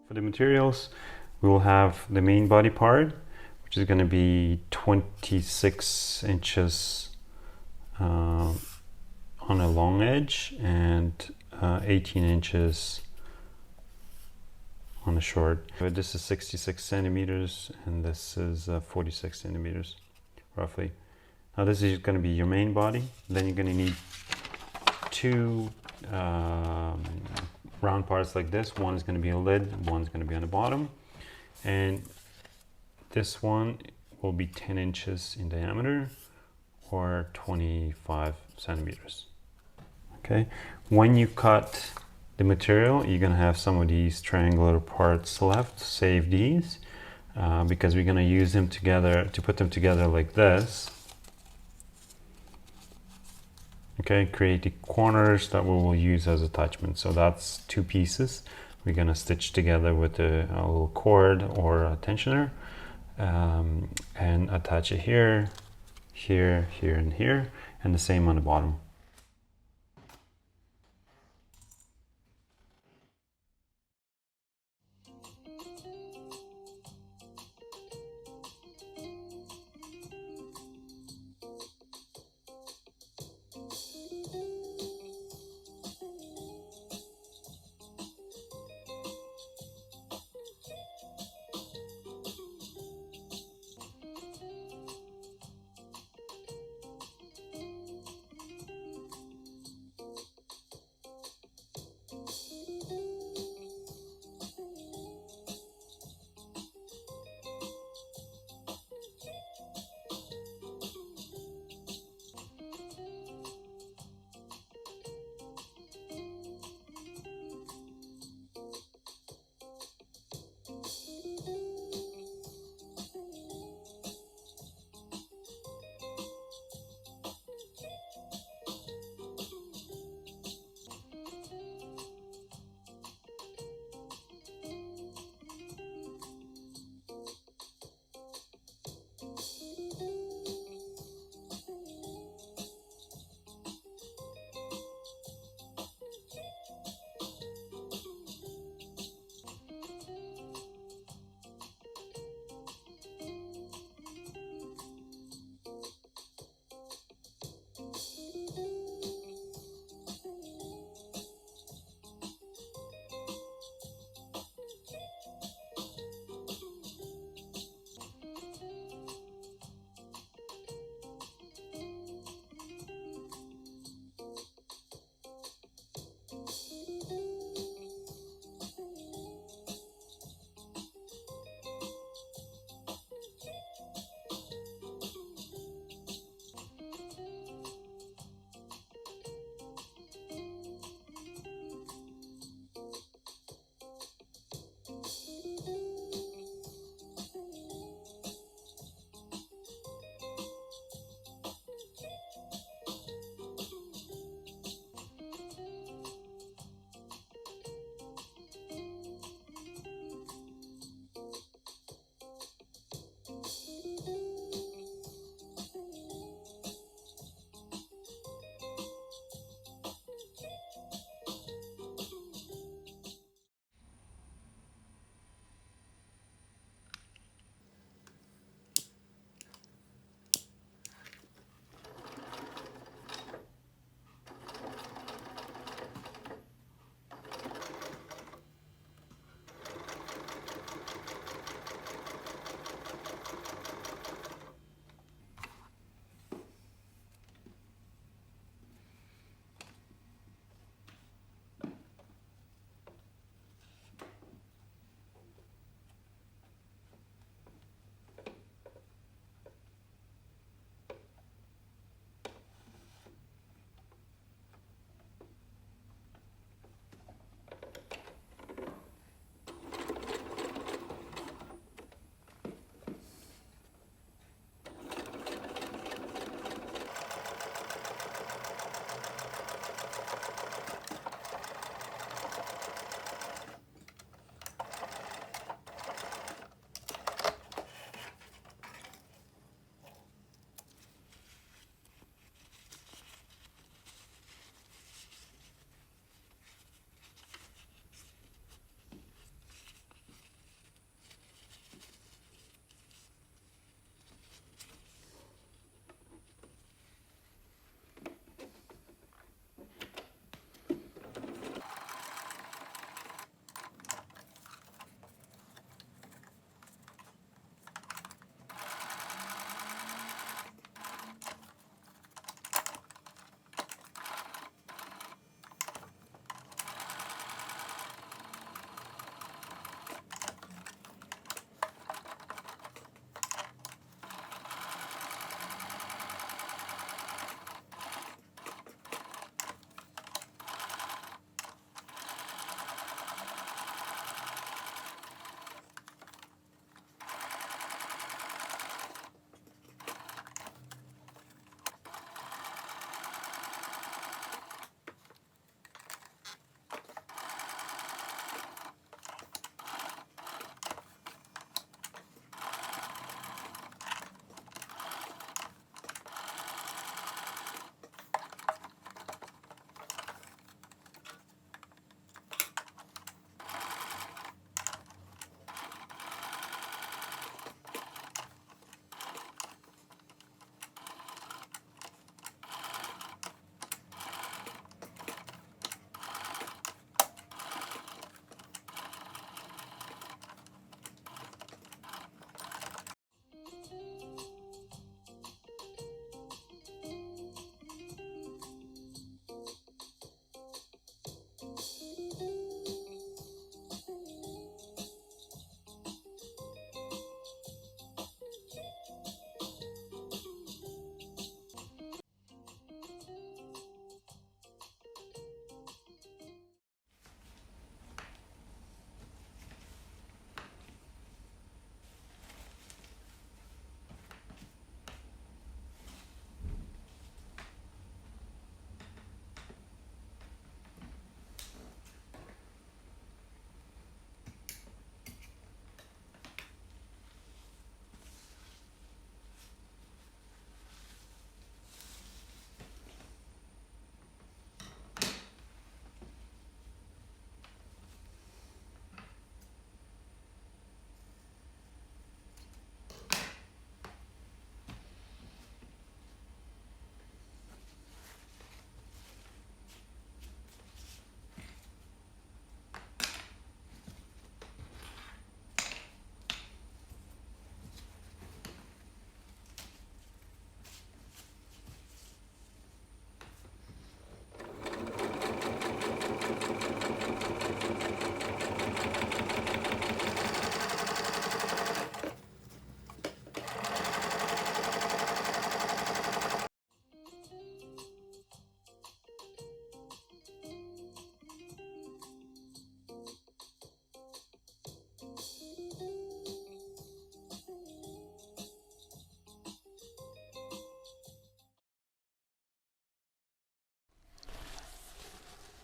For the materials, we will have the main body part, which is going to be 26 inches on a long edge and 18 inches on a short. This is 66 centimeters and this is 46 centimeters roughly. Now this is going to be your main body. Then you're going to need two round parts like this. One is going to be a lid, one is going to be on the bottom, and this one will be 10 inches in diameter or 25 centimeters. Okay, when you cut the material, you're going to have some of these triangular parts left. Save these because we're going to use them together to put them together like this. Okay, create the corners that we will use as attachments. So that's two pieces we're going to stitch together with a little cord or a tensioner and attach it here, here, here, and here, and the same on the bottom.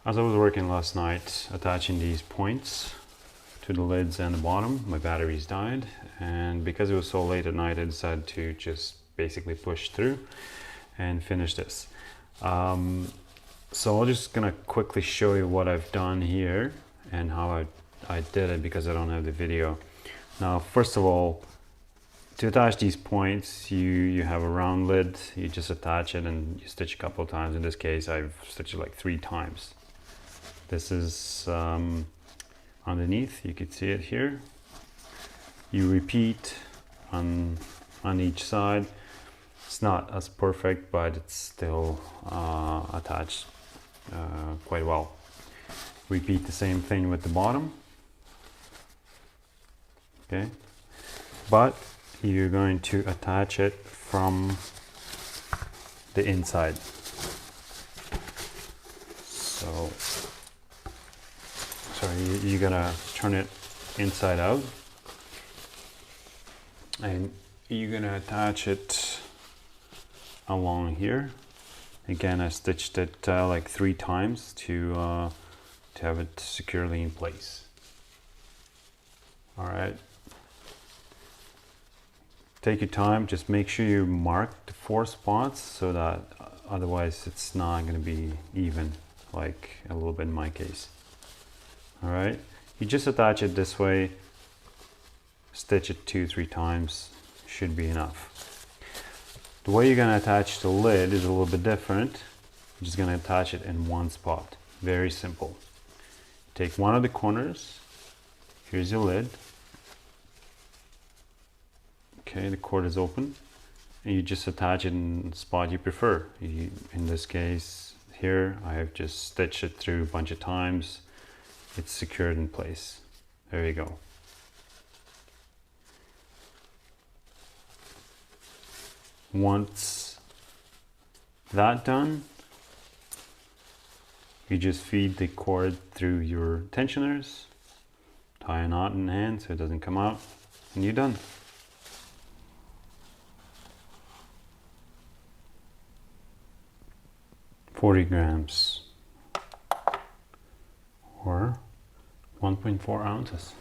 As I was working last night attaching these points to the lids and the bottom, my batteries died, and because it was so late at night I decided to just basically push through and finish this. So I'm just gonna quickly show you what I've done here and how I did it, because I don't have the video. Now first of all, to attach these points, you have a round lid, you just attach it and you stitch a couple of times. In this case I've stitched it like 3 times. This is underneath, you can see it here. You repeat on each side. It's not as perfect, but it's still attached quite well. Repeat the same thing with the bottom. Okay, but you're going to attach it from the inside. So you're gonna turn it inside out, and you're gonna attach it along here. Again, I stitched it like 3 times to have it securely in place. All right. Take your time, just make sure you mark the 4 spots so that otherwise it's not going to be even, like a little bit in my case. All right, you just attach it this way, stitch it 2-3 times, should be enough. The way you're going to attach the lid is a little bit different. You're just going to attach it in one spot. Very simple. Take one of the corners, here's your lid. Okay, the cord is open, and you just attach it in the spot you prefer. In this case here, I have just stitched it through a bunch of times. It's secured in place. There you go. Once that's done, you just feed the cord through your tensioners, tie a knot in the hand so it doesn't come out, and you're done. $40 grams or 1.4 ounces.